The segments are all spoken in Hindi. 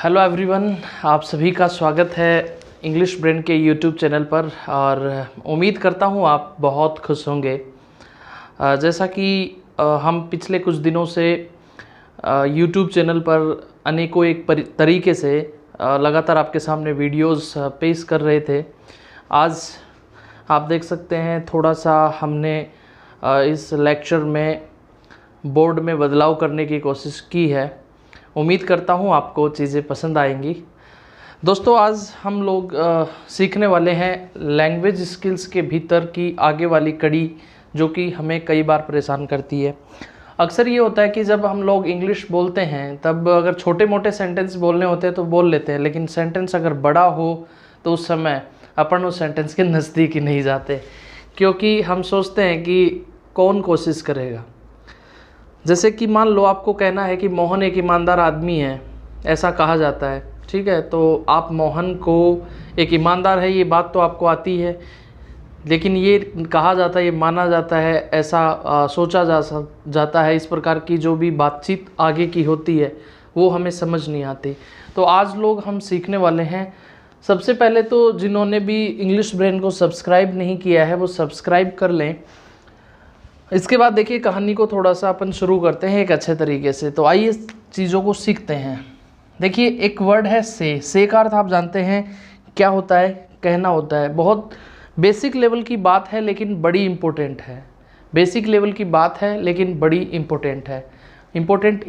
हेलो एवरीवन, आप सभी का स्वागत है इंग्लिश ब्रेन के यूट्यूब चैनल पर। और उम्मीद करता हूँ आप बहुत खुश होंगे। जैसा कि हम पिछले कुछ दिनों से यूट्यूब चैनल पर अनेकों एक तरीके से लगातार आपके सामने वीडियोस पेश कर रहे थे। आज आप देख सकते हैं थोड़ा सा हमने इस लेक्चर में बोर्ड में बदलाव करने की कोशिश की है। उम्मीद करता हूँ आपको चीज़ें पसंद आएंगी। दोस्तों, आज हम लोग सीखने वाले हैं लैंग्वेज स्किल्स के भीतर की आगे वाली कड़ी, जो कि हमें कई बार परेशान करती है। अक्सर ये होता है कि जब हम लोग इंग्लिश बोलते हैं तब अगर छोटे मोटे सेंटेंस बोलने होते हैं तो बोल लेते हैं, लेकिन सेंटेंस अगर बड़ा हो तो उस समय अपन उस सेंटेंस के नज़दीक ही नहीं जाते, क्योंकि हम सोचते हैं कि कौन कोशिश करेगा। जैसे कि मान लो आपको कहना है कि मोहन एक ईमानदार आदमी है, ऐसा कहा जाता है, ठीक है। तो आप मोहन को एक ईमानदार है ये बात तो आपको आती है, लेकिन ये कहा जाता है, ये माना जाता है, ऐसा सोचा जाता है। इस प्रकार की जो भी बातचीत आगे की होती है वो हमें समझ नहीं आती। तो आज लोग हम सीखने वाले हैं। सबसे पहले तो जिन्होंने भी इंग्लिश ब्रेन को सब्सक्राइब नहीं किया है वो सब्सक्राइब कर लें। इसके बाद देखिए, कहानी को थोड़ा सा अपन शुरू करते हैं एक अच्छे तरीके से। तो आइए चीज़ों को सीखते हैं। देखिए, एक वर्ड है से का अर्थ आप जानते हैं क्या होता है? कहना होता है। बहुत बेसिक लेवल की बात है लेकिन बड़ी इम्पोर्टेंट है। बेसिक लेवल की बात है लेकिन बड़ी इम्पोर्टेंट है। इम्पोर्टेंट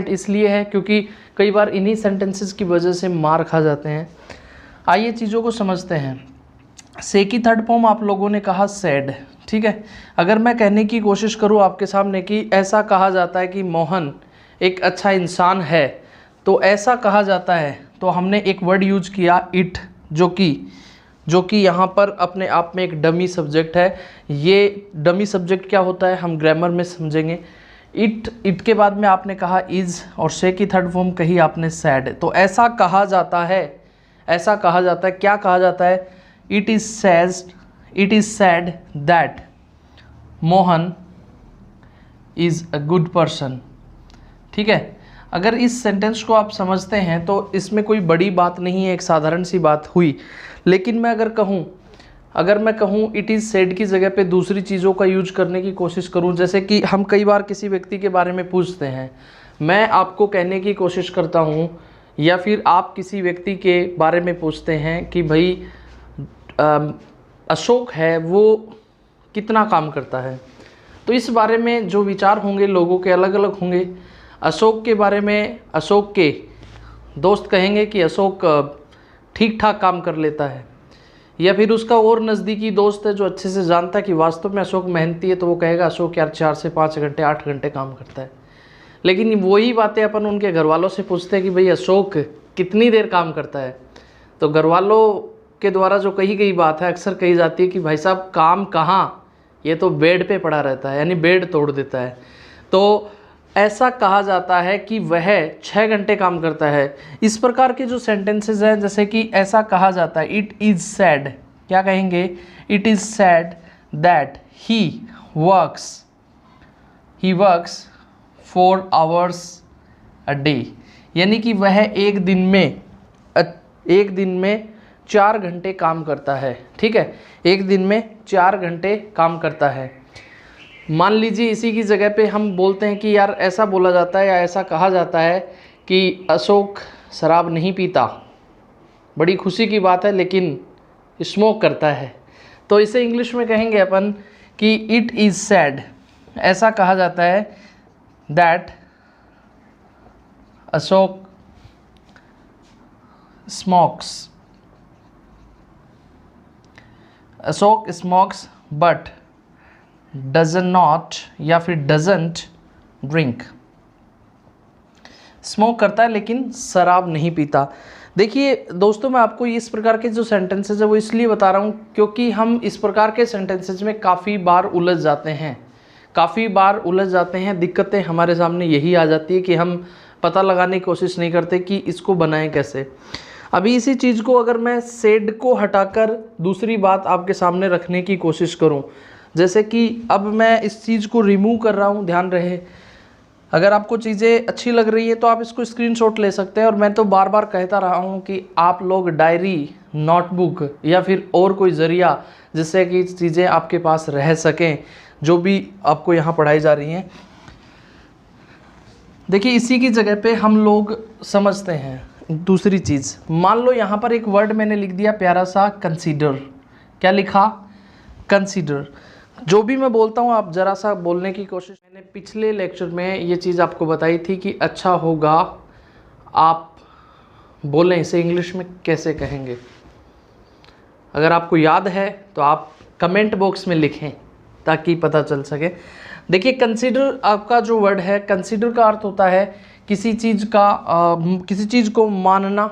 इसलिए है क्योंकि कई बार इन्हीं सेंटेंसेस की वजह से मार खा जाते हैं। आइए चीज़ों को समझते हैं। से की थर्ड फॉर्म आप लोगों ने कहा सैड, ठीक है। अगर मैं कहने की कोशिश करूं आपके सामने कि ऐसा कहा जाता है कि मोहन एक अच्छा इंसान है, तो ऐसा कहा जाता है, तो हमने एक वर्ड यूज किया इट, जो कि यहाँ पर अपने आप में एक डमी सब्जेक्ट है। ये डमी सब्जेक्ट क्या होता है हम ग्रामर में समझेंगे। इट के बाद में आपने कहा इज़, और से की थर्ड फॉर्म कही आपने सैड। तो ऐसा कहा जाता है, क्या कहा जाता है? It is sad that Mohan is a good person, ठीक है। अगर इस सेंटेंस को आप समझते हैं तो इसमें कोई बड़ी बात नहीं है, एक साधारण सी बात हुई। लेकिन मैं अगर मैं कहूँ इट इज़ सैड की जगह पे दूसरी चीज़ों का यूज करने की कोशिश करूँ, जैसे कि हम कई बार किसी व्यक्ति के बारे में पूछते हैं, मैं आपको कहने की कोशिश करता हूँ, या फिर आप किसी व्यक्ति के बारे में पूछते हैं कि भाई अशोक है वो कितना काम करता है। तो इस बारे में जो विचार होंगे लोगों के अलग अलग होंगे। अशोक के बारे में अशोक के दोस्त कहेंगे कि अशोक ठीक ठाक काम कर लेता है, या फिर उसका और नज़दीकी दोस्त है जो अच्छे से जानता है कि वास्तव में अशोक मेहनती है, तो वो कहेगा अशोक यार 4 से 5 घंटे 8 घंटे काम करता है। लेकिन वही बातें अपन उनके घर वालों से पूछते हैं कि भाई अशोक कितनी देर काम करता है, तो घर वालों के द्वारा जो कही गई बात है अक्सर कही जाती है कि भाई साहब काम कहाँ, ये तो बेड पे पड़ा रहता है, यानी बेड तोड़ देता है। तो ऐसा कहा जाता है कि वह 6 घंटे काम करता है। इस प्रकार के जो सेंटेंसेस हैं, जैसे कि ऐसा कहा जाता है इट इज़ सैड, क्या कहेंगे? It is sad that he works 4 hours a day, यानी कि वह एक दिन में 4 घंटे काम करता है, ठीक है। एक दिन में 4 घंटे काम करता है। मान लीजिए इसी की जगह पे हम बोलते हैं कि यार ऐसा बोला जाता है या ऐसा कहा जाता है कि अशोक शराब नहीं पीता, बड़ी खुशी की बात है, लेकिन स्मोक करता है। तो इसे इंग्लिश में कहेंगे अपन कि इट इज़ सैड, ऐसा कहा जाता है that Ashok smokes but doesn't drink. Smoke करता है लेकिन शराब नहीं पीता। देखिए दोस्तों, मैं आपको इस प्रकार के जो सेंटेंसेज है वो इसलिए बता रहा हूँ क्योंकि हम इस प्रकार के सेंटेंसेज में काफ़ी बार उलझ जाते हैं। दिक्कतें हमारे सामने यही आ जाती है कि हम पता लगाने की कोशिश नहीं करते कि इसको बनाएं कैसे। अभी इसी चीज़ को अगर मैं सेड को हटाकर दूसरी बात आपके सामने रखने की कोशिश करूं, जैसे कि अब मैं इस चीज़ को रिमूव कर रहा हूं, ध्यान रहे, अगर आपको चीज़ें अच्छी लग रही है तो आप इसको स्क्रीनशॉट ले सकते हैं। और मैं तो बार बार कहता रहा हूँ कि आप लोग डायरी, नोटबुक या फिर और कोई ज़रिया जिससे कि चीज़ें आपके पास रह सकें जो भी आपको यहाँ पढ़ाई जा रही हैं। देखिए इसी की जगह पे हम लोग समझते हैं दूसरी चीज़। मान लो यहाँ पर एक वर्ड मैंने लिख दिया प्यारा सा, कंसीडर। क्या लिखा? कंसीडर। जो भी मैं बोलता हूँ आप ज़रा सा बोलने की कोशिश। मैंने पिछले लेक्चर में ये चीज़ आपको बताई थी कि अच्छा होगा आप बोलें इसे इंग्लिश में कैसे कहेंगे। अगर आपको याद है तो आप कमेंट बॉक्स में लिखें ताकि पता चल सके। देखिए कंसीडर आपका जो वर्ड है, कंसीडर का अर्थ होता है किसी चीज़ किसी चीज़ को मानना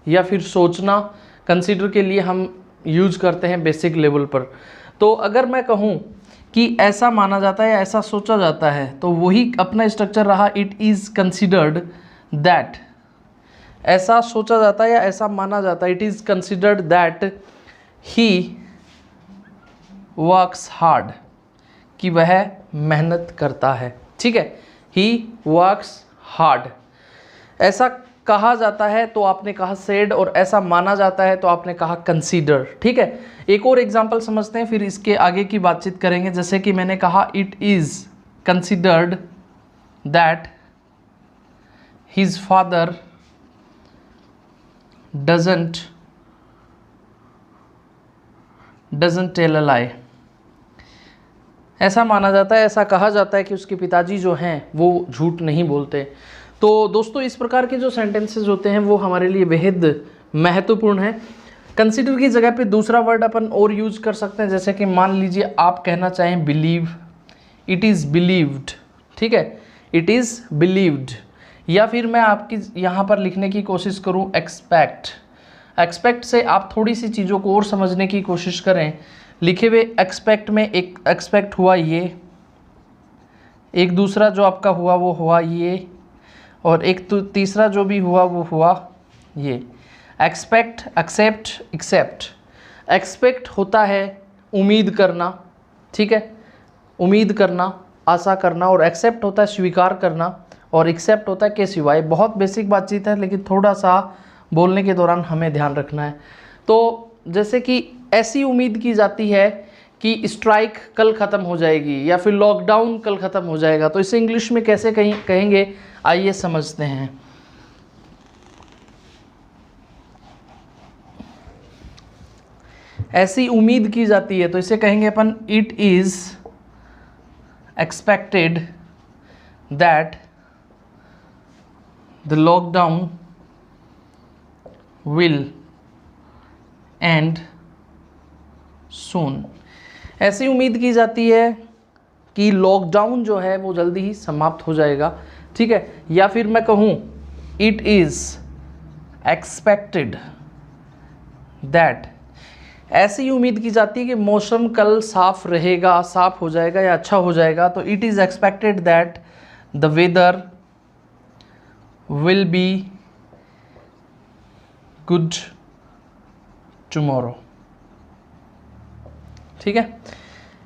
या फिर सोचना। कंसीडर के लिए हम यूज करते हैं बेसिक लेवल पर। तो अगर मैं कहूँ कि ऐसा माना जाता है या ऐसा सोचा जाता है तो वही अपना स्ट्रक्चर रहा, इट इज़ कंसिडर्ड दैट। ऐसा सोचा जाता है या ऐसा माना जाता है, it is considered that he works hard, कि वह मेहनत करता है। ठीक है, ही वर्क्स हार्ड ऐसा कहा जाता है तो आपने कहा सेड, और ऐसा माना जाता है तो आपने कहा कंसीडर। ठीक है, एक और एग्जांपल समझते हैं फिर इसके आगे की बातचीत करेंगे। जैसे कि मैंने कहा it is considered that his father doesn't tell a lie. ऐसा माना जाता है, ऐसा कहा जाता है कि उसके पिताजी जो हैं वो झूठ नहीं बोलते। तो दोस्तों इस प्रकार के जो सेंटेंसेस होते हैं वो हमारे लिए बेहद महत्वपूर्ण है। कंसीडर की जगह पे दूसरा वर्ड अपन और यूज कर सकते हैं। जैसे कि मान लीजिए आप कहना चाहें बिलीव, इट इज़ बिलीव्ड। ठीक है, इट इज़ बिलीव्ड। या फिर मैं आपकी यहाँ पर लिखने की कोशिश करूँ एक्सपेक्ट। एक्सपेक्ट से आप थोड़ी सी चीज़ों को और समझने की कोशिश करें। लिखे हुए एक्सपेक्ट में एक एक्सपेक्ट हुआ ये, एक दूसरा जो आपका हुआ वो हुआ ये, और एक तो तीसरा जो भी हुआ वो हुआ ये। Expect, accept, accept. एक्सपेक्ट होता है उम्मीद करना, ठीक है, उम्मीद करना, आशा करना, और एक्सेप्ट होता है स्वीकार करना, और एक्सेप्ट होता है के सिवाय। बहुत बेसिक बातचीत है लेकिन थोड़ा सा बोलने के दौरान हमें ध्यान रखना है। तो जैसे कि ऐसी उम्मीद की जाती है कि स्ट्राइक कल ख़त्म हो जाएगी या फिर लॉकडाउन कल ख़त्म हो जाएगा, तो इसे इंग्लिश में कैसे कहेंगे आइए समझते हैं। ऐसी उम्मीद की जाती है तो इसे कहेंगे अपन it is expected that the lockdown will end soon. ऐसी उम्मीद की जाती है कि लॉकडाउन जो है वो जल्दी ही समाप्त हो जाएगा। ठीक है, या फिर मैं कहूँ इट इज़ एक्सपेक्टेड दैट, ऐसी उम्मीद की जाती है कि मौसम कल साफ रहेगा, साफ हो जाएगा या अच्छा हो जाएगा, तो it is expected that the weather will be good tomorrow. ठीक है,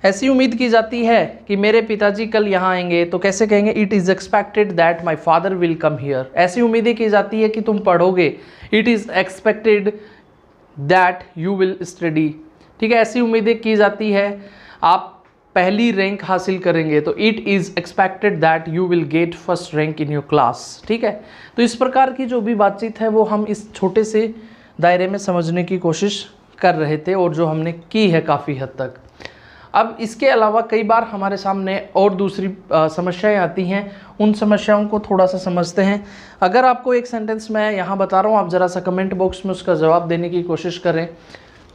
ऐसी उम्मीद की जाती है कि मेरे पिताजी कल यहाँ आएंगे, तो कैसे कहेंगे it is expected that my father will come here. ऐसी उम्मीदें की जाती है कि तुम पढ़ोगे, it is expected that you will study. ठीक है, ऐसी उम्मीदें की जाती है आप पहली रैंक हासिल करेंगे, तो it is expected that you will get first rank in your class. ठीक है, तो इस प्रकार की जो भी बातचीत है वो हम इस छोटे से दायरे में समझने की कोशिश कर रहे थे और जो हमने की है काफ़ी हद तक। अब इसके अलावा कई बार हमारे सामने और दूसरी समस्याएं आती हैं, उन समस्याओं को थोड़ा सा समझते हैं। अगर आपको एक सेंटेंस मैं यहाँ बता रहा हूँ, आप ज़रा सा कमेंट बॉक्स में उसका जवाब देने की कोशिश करें।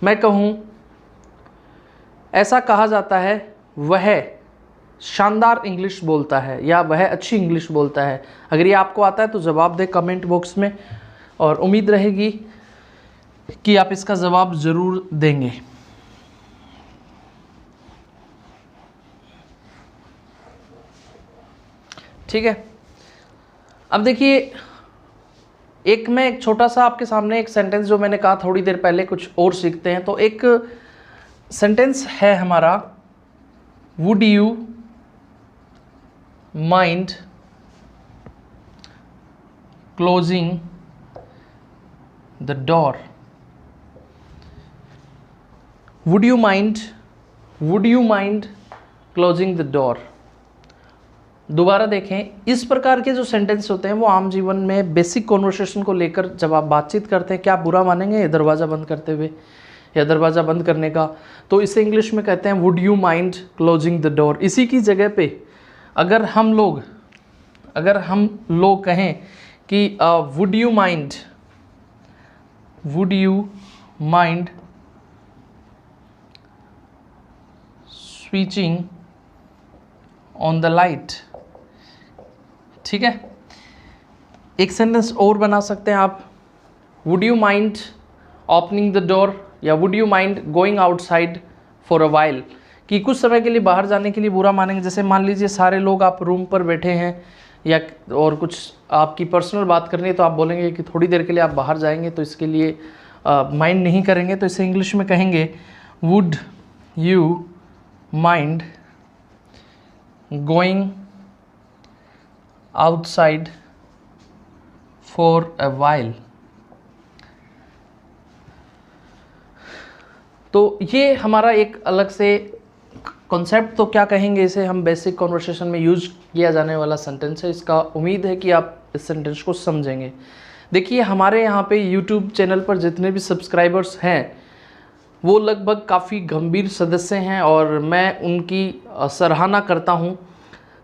मैं कहूँ ऐसा कहा जाता है वह शानदार इंग्लिश बोलता है या वह अच्छी इंग्लिश बोलता है। अगर ये आपको आता है तो जवाब दें कमेंट बॉक्स में, और उम्मीद रहेगी कि आप इसका जवाब ज़रूर देंगे। ठीक है, अब देखिए एक छोटा सा आपके सामने एक सेंटेंस जो मैंने कहा थोड़ी देर पहले, कुछ और सीखते हैं। तो एक सेंटेंस है हमारा, would you mind closing the door. Would you mind closing the door? दोबारा देखें, इस प्रकार के जो सेंटेंस होते हैं वो आम जीवन में बेसिक कॉन्वर्सेशन को लेकर जब आप बातचीत करते हैं, क्या आप बुरा मानेंगे दरवाज़ा बंद करते हुए या दरवाज़ा बंद करने का? तो इसे इंग्लिश में कहते हैं would you mind closing the door. इसी की जगह पे अगर हम लोग कहें कि would you mind switching on the light, ठीक है। एक सेंटेंस और बना सकते हैं आप, would you mind opening the door या would you mind going outside for a while, कि कुछ समय के लिए बाहर जाने के लिए बुरा मानेंगे। जैसे मान लीजिए सारे लोग आप रूम पर बैठे हैं या और कुछ आपकी पर्सनल बात करनी है, तो आप बोलेंगे कि थोड़ी देर के लिए आप बाहर जाएंगे, तो इसके लिए माइंड नहीं करेंगे। तो इसे इंग्लिश में कहेंगे would you mind going outside for a while. तो ये हमारा एक अलग से कॉन्सेप्ट, तो क्या कहेंगे इसे, हम बेसिक कॉन्वर्सेशन में यूज किया जाने वाला सेंटेंस है। इसका उम्मीद है कि आप इस सेंटेंस को समझेंगे। देखिए, हमारे यहाँ पे यूट्यूब चैनल पर जितने भी सब्सक्राइबर्स हैं वो लगभग काफ़ी गंभीर सदस्य हैं और मैं उनकी सराहना करता हूँ।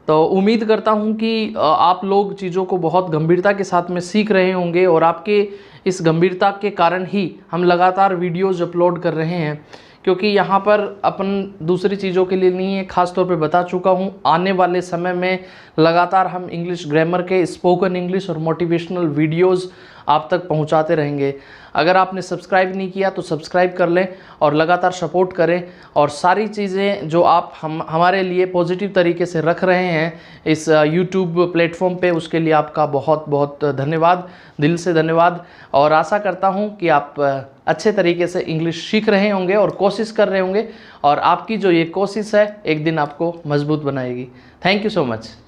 तो उम्मीद करता हूँ कि आप लोग चीज़ों को बहुत गंभीरता के साथ में सीख रहे होंगे और आपके इस गंभीरता के कारण ही हम लगातार वीडियोज़ अपलोड कर रहे हैं, क्योंकि यहाँ पर अपन दूसरी चीज़ों के लिए नहीं है। ख़ास तौर पे बता चुका हूँ, आने वाले समय में लगातार हम इंग्लिश ग्रामर के स्पोकन इंग्लिश और मोटिवेशनल वीडियोज़ आप तक पहुँचाते रहेंगे। अगर आपने सब्सक्राइब नहीं किया तो सब्सक्राइब कर लें और लगातार सपोर्ट करें, और सारी चीज़ें जो आप हमारे लिए पॉजिटिव तरीके से रख रहे हैं इस यूट्यूब प्लेटफॉर्म पे, उसके लिए आपका बहुत बहुत धन्यवाद, दिल से धन्यवाद। और आशा करता हूँ कि आप अच्छे तरीके से इंग्लिश सीख रहे होंगे और कोशिश कर रहे होंगे, और आपकी जो ये कोशिश है एक दिन आपको मजबूत बनाएगी। Thank you so much.